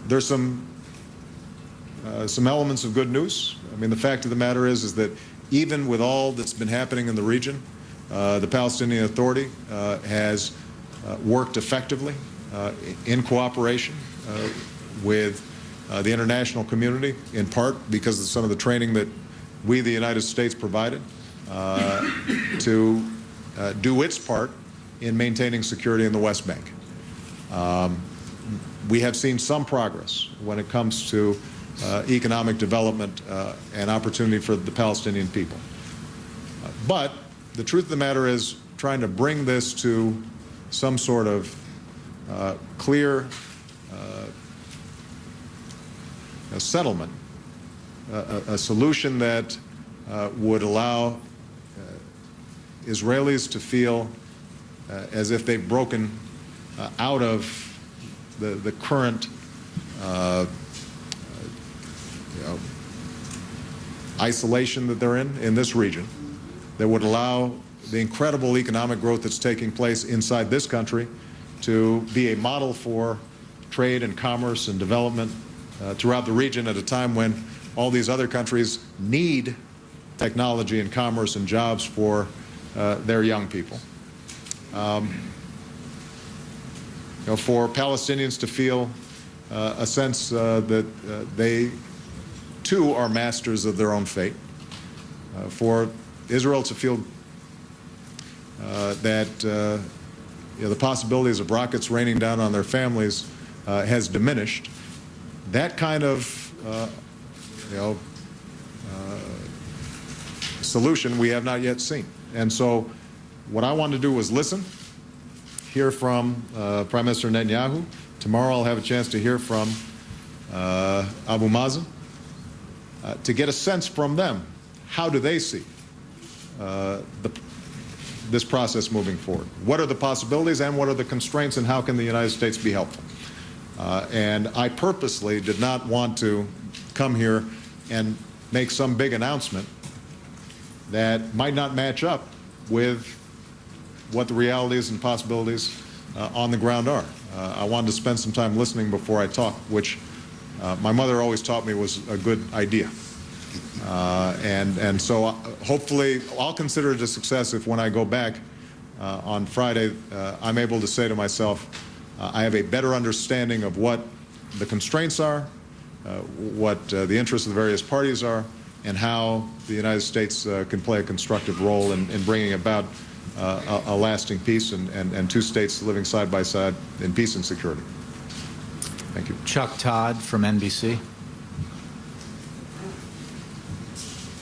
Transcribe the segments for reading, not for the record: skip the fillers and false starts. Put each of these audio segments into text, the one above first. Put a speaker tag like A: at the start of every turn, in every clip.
A: there's some elements of good news. I mean, the fact of the matter is that even with all that's been happening in the region, the Palestinian Authority has worked effectively in cooperation with the international community, in part because of some of the training that we, the United States, provided to do its part in maintaining security in the West Bank. We have seen some progress when it comes to economic development and opportunity for the Palestinian people. But the truth of the matter is, trying to bring this to some sort of clear settlement, a solution that would allow Israelis to feel as if they've broken out of the current isolation that they're in this region, that would allow the incredible economic growth that's taking place inside this country to be a model for trade and commerce and development throughout the region at a time when all these other countries need technology and commerce and jobs for their young people. For Palestinians to feel a sense that they too are masters of their own fate, for Israel to feel that the possibilities of rockets raining down on their families has diminished. That kind of solution we have not yet seen. And so what I wanted to do was listen, hear from Prime Minister Netanyahu. Tomorrow I'll have a chance to hear from Abu Mazen to get a sense from them. How do they see this process moving forward? What are the possibilities and what are the constraints, and how can the United States be helpful? And I purposely did not want to come here and make some big announcement that might not match up with what the realities and possibilities on the ground are. I wanted to spend some time listening before I talk, which my mother always taught me was a good idea. And so hopefully I'll consider it a success if when I go back on Friday, I'm able to say to myself, I have a better understanding of what the constraints are, what the interests of the various parties are, and how the United States can play a constructive role in bringing about a lasting peace and two states living side by side in peace and security. Thank you.
B: Chuck Todd from NBC.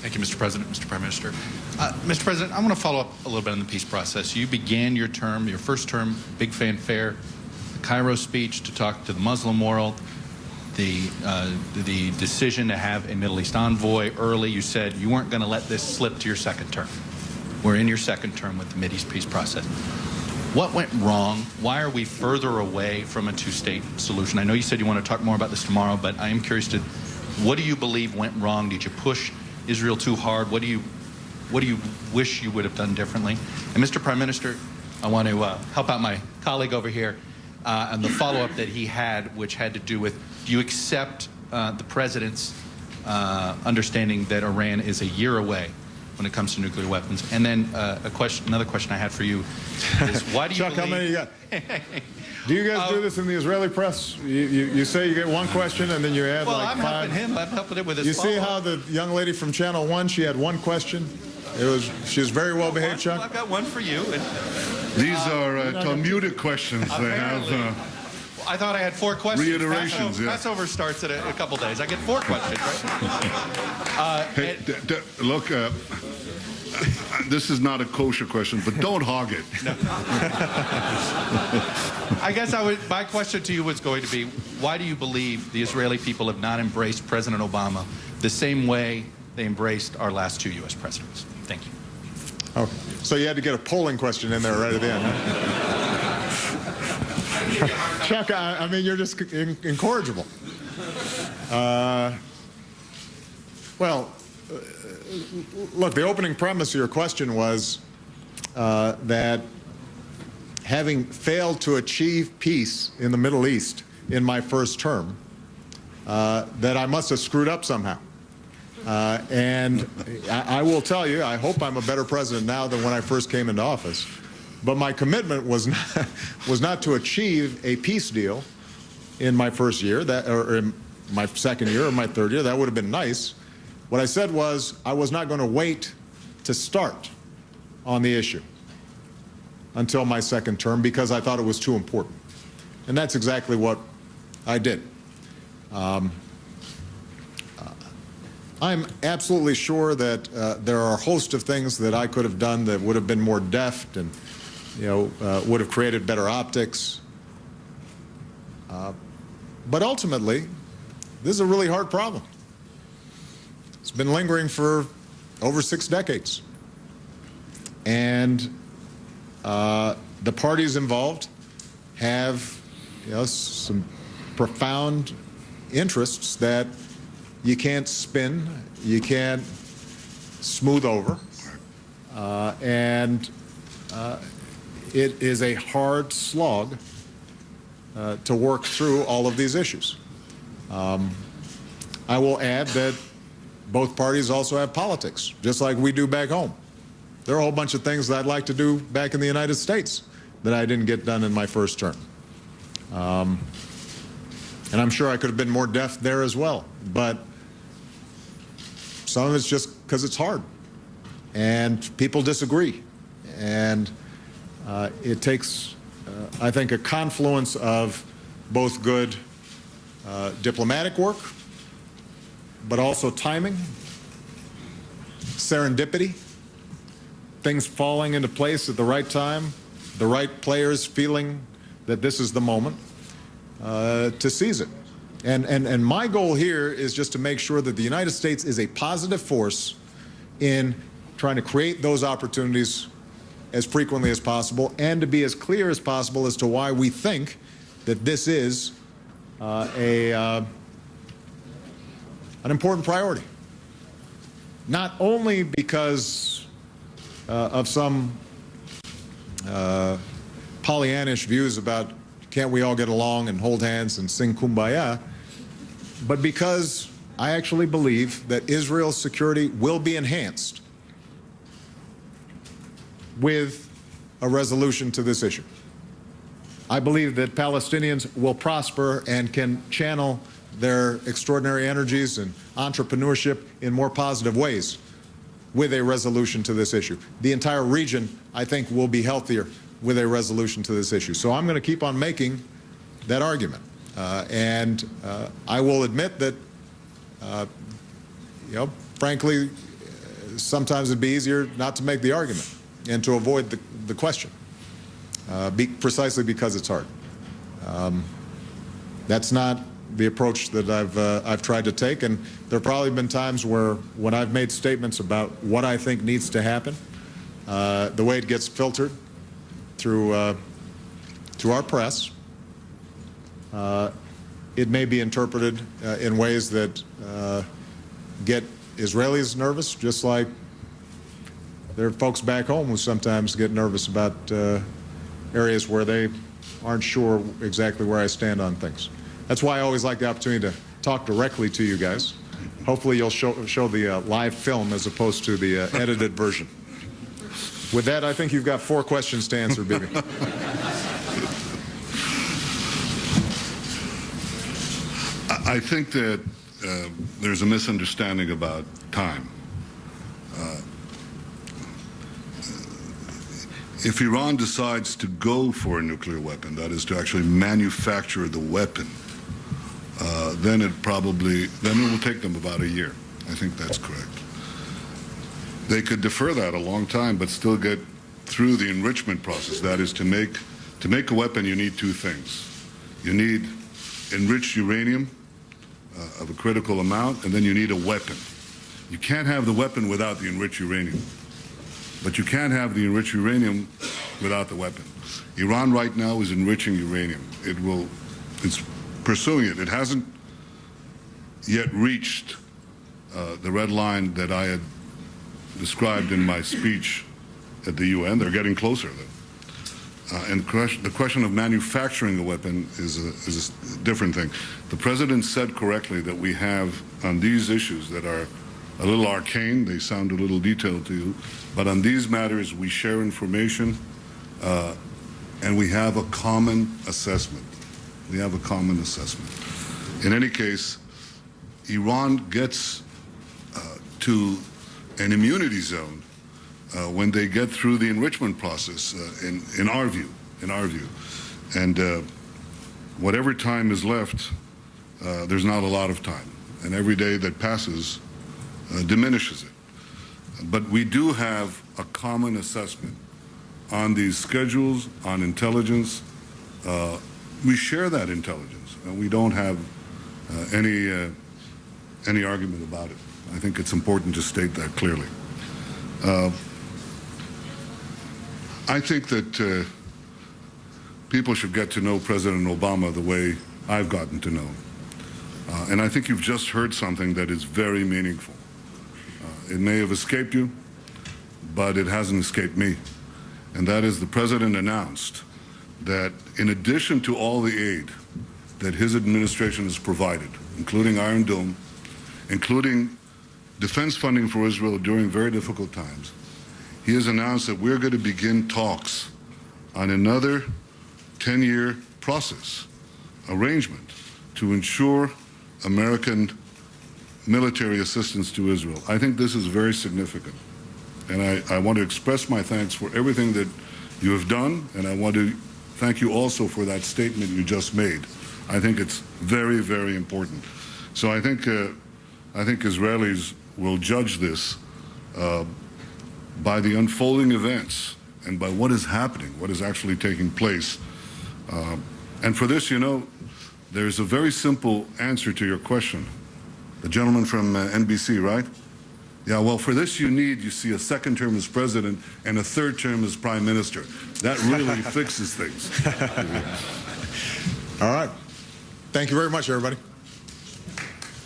C: Thank you, Mr. President, Mr. Prime Minister. Mr. President, I want to follow up a little bit on the peace process. You began your term, your first term, big fanfare, the Cairo speech to talk to the Muslim world, the decision to have a Middle East envoy early. You said you weren't going to let this slip to your second term. We're in your second term with the Mideast peace process. What went wrong? Why are we further away from a two-state solution? I know you said you want to talk more about this tomorrow, but I am curious to, what do you believe went wrong? Did you push Israel too hard? What do you wish you would have done differently? And Mr. Prime Minister, I want to help out my colleague over here on the follow-up that he had, which had to do with, do you accept the President's understanding that Iran is a year away when it comes to nuclear weapons? And then another question I had for you is, why do you
A: Chuck,
C: believe...
A: how many you got? Do you guys do this in the Israeli press? You say you get one question and then you add like
C: I'm
A: five?
C: helping him. I'm helping him with his
A: You see how the young lady from Channel 1, she had one question? She was very well behaved, Chuck?
C: Well, I've got one for you.
D: These are Talmudic questions. They have...
C: I thought I had 4 questions.
D: Reiterations,
C: Passover starts in a couple days. I get 4 questions, right?
D: Hey, look, this is not a kosher question, but don't hog it.
C: No. I guess my question to you was going to be, why do you believe the Israeli people have not embraced President Obama the same way they embraced our last 2 U.S. presidents? Thank you.
A: Okay. So you had to get a polling question in there right at the end, huh? Chuck, I mean, you're just incorrigible. Well, look, the opening premise of your question was that having failed to achieve peace in the Middle East in my first term, that I must have screwed up somehow. And I will tell you, I hope I'm a better president now than when I first came into office. But my commitment was not to achieve a peace deal in my first year, or in my second year or my third year. That would have been nice. What I said was I was not going to wait to start on the issue until my second term because I thought it was too important. And that's exactly what I did. I'm absolutely sure that there are a host of things that I could have done that would have been more deft and, would have created better optics. But ultimately, this is a really hard problem. It's been lingering for over 6 decades. And the parties involved have some profound interests that you can't spin, you can't smooth over, and it is a hard slog to work through all of these issues. I will add that both parties also have politics, just like we do back home. There are a whole bunch of things that I'd like to do back in the United States that I didn't get done in my first term. And I'm sure I could have been more deft there as well. But some of it's just because it's hard. And people disagree. And it takes, I think, a confluence of both good diplomatic work, but also timing, serendipity, things falling into place at the right time, the right players feeling that this is the moment to seize it. And my goal here is just to make sure that the United States is a positive force in trying to create those opportunities as frequently as possible and to be as clear as possible as to why we think that this is an important priority. Not only because of some Pollyannish views about can't we all get along and hold hands and sing Kumbaya, but because I actually believe that Israel's security will be enhanced with a resolution to this issue. I believe that Palestinians will prosper and can channel their extraordinary energies and entrepreneurship in more positive ways with a resolution to this issue. The entire region, I think, will be healthier with a resolution to this issue. So I'm going to keep on making that argument. And I will admit that, frankly, sometimes it'd be easier not to make the argument and to avoid the question, precisely because it's hard. That's not the approach that I've tried to take, and there have probably been times where when I've made statements about what I think needs to happen, the way it gets filtered through our press, it may be interpreted in ways that get Israelis nervous, just like there are folks back home who sometimes get nervous about areas where they aren't sure exactly where I stand on things. That's why I always like the opportunity to talk directly to you guys. Hopefully you'll show the live film as opposed to the edited version. With that, I think you've got 4 questions to answer, Bibi.
D: I think that there's a misunderstanding about time. If Iran decides to go for a nuclear weapon, that is to actually manufacture the weapon, then it will take them about a year. I think that's correct. They could defer that a long time, but still get through the enrichment process. That is, to make a weapon, you need 2 things. You need enriched uranium of a critical amount, and then you need a weapon. You can't have the weapon without the enriched uranium, but you can't have the enriched uranium without the weapon. Iran right now is enriching uranium. It's pursuing it. It hasn't yet reached the red line that I had described in my speech at the UN. They're getting closer, though. And the question of manufacturing a weapon is a different thing. The president said correctly that we have, on these issues that are a little arcane, they sound a little detailed to you, but on these matters we share information and we have a common assessment. We have a common assessment. In any case, Iran gets to an immunity zone when they get through the enrichment process, in our view. And whatever time is left, there's not a lot of time. And every day that passes diminishes it. But we do have a common assessment on these schedules, on intelligence. We share that intelligence, and we don't have any argument about it. I think it's important to state that clearly. I think that people should get to know President Obama the way I've gotten to know him. And I think you've just heard something that is very meaningful. It may have escaped you, but it hasn't escaped me. And that is the president announced that in addition to all the aid that his administration has provided, including Iron Dome, including defense funding for Israel during very difficult times, he has announced that we're going to begin talks on another 10-year process, arrangement, to ensure American military assistance to Israel. I think this is very significant. And I want to express my thanks for everything that you have done, and I want to thank you also for that statement you just made. I think it's very, very important. So I think Israelis will judge this by the unfolding events and by what is happening, what is actually taking place. And for this, you know, there's a very simple answer to your question. The gentleman from NBC, right? Yeah, well, for this you see, a second term as president and a third term as prime minister. That really fixes things.
A: All right. Thank you very much, everybody.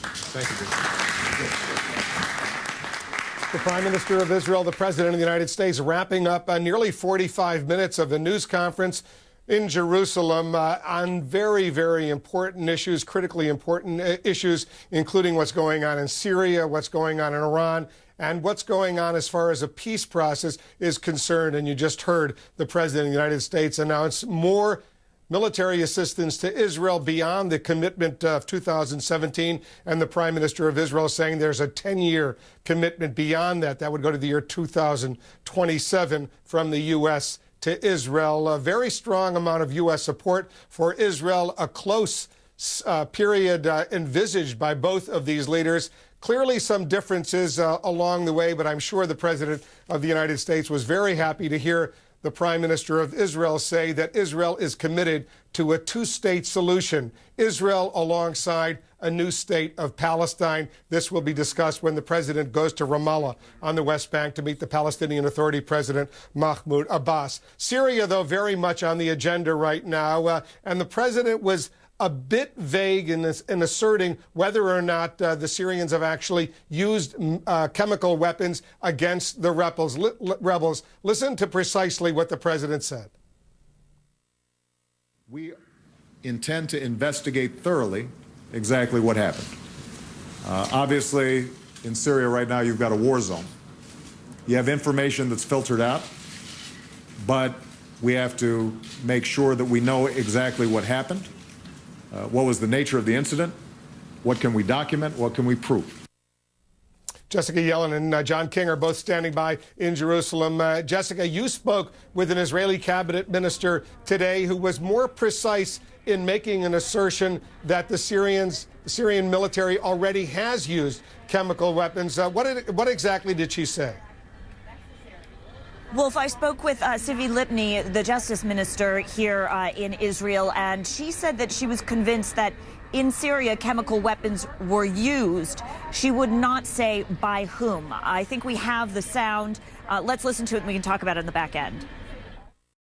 E: Thank you. The Prime Minister of Israel, the President of the United States, wrapping up nearly 45 minutes of a news conference in Jerusalem on very, very important issues, critically important issues, including what's going on in Syria, what's going on in Iran, and what's going on as far as a peace process is concerned. And you just heard the President of the United States announce more military assistance to Israel beyond the commitment of 2017, and the Prime Minister of Israel saying there's a 10-year commitment beyond that. That would go to the year 2027 from the U.S. to Israel. A very strong amount of U.S. support for Israel, a close period envisaged by both of these leaders. Clearly some differences along the way, but I'm sure the President of the United States was very happy to hear the Prime Minister of Israel say that Israel is committed to a two-state solution, Israel alongside a new state of Palestine. This will be discussed when the President goes to Ramallah on the West Bank to meet the Palestinian Authority President Mahmoud Abbas. Syria, though, very much on the agenda right now, and the President was a bit vague in asserting whether or not the Syrians have actually used chemical weapons against the rebels. Listen to precisely what the President said.
A: We intend to investigate thoroughly exactly what happened. Obviously, in Syria right now, you've got a war zone. You have information that's filtered out, but we have to make sure that we know exactly what happened. What was the nature of the incident? What can we document? What can we prove?
E: Jessica Yellen and John King are both standing by in Jerusalem. Jessica, you spoke with an Israeli cabinet minister today who was more precise in making an assertion that the Syrian military already has used chemical weapons. What exactly did she say?
F: Wolf, I spoke with Tzivi Lipni, the justice minister here in Israel, and she said that she was convinced that in Syria chemical weapons were used. She would not say by whom. I think we have the sound. Let's listen to it and we can talk about it in the back end.